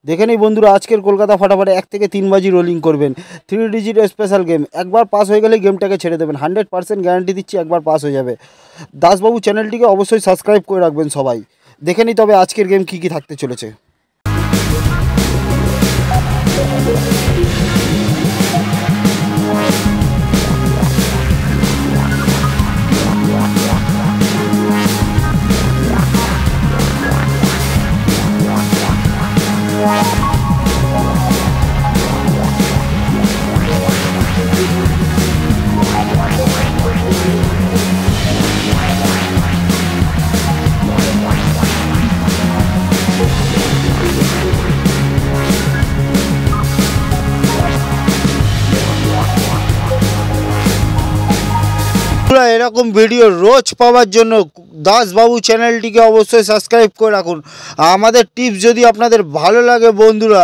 দেখে নিই বন্ধুরা, আজকের কলকাতা ফাটাফাটে 1 থেকে 3 বাজি রোলিং করবেন। 3 ডিজিট স্পেশাল গেম, একবার পাস হয়ে গেলে গেমটাকে ছেড়ে দেবেন। 100% গ্যারান্টি দিচ্ছি একবার পাস হয়ে যাবে। দাসবাবু চ্যানেলটিকে অবশ্যই সাবস্ক্রাইব করে রাখবেন সবাই। দেখে নিই তবে আজকের গেম কী কী থাকতে চলেছে। এরকম ভিডিও রোজ পাওয়ার জন্য দাসবাবু চ্যানেলটিকে অবশ্যই সাবস্ক্রাইব করে রাখুন। আমাদের টিপস যদি আপনাদের ভালো লাগে বন্ধুরা,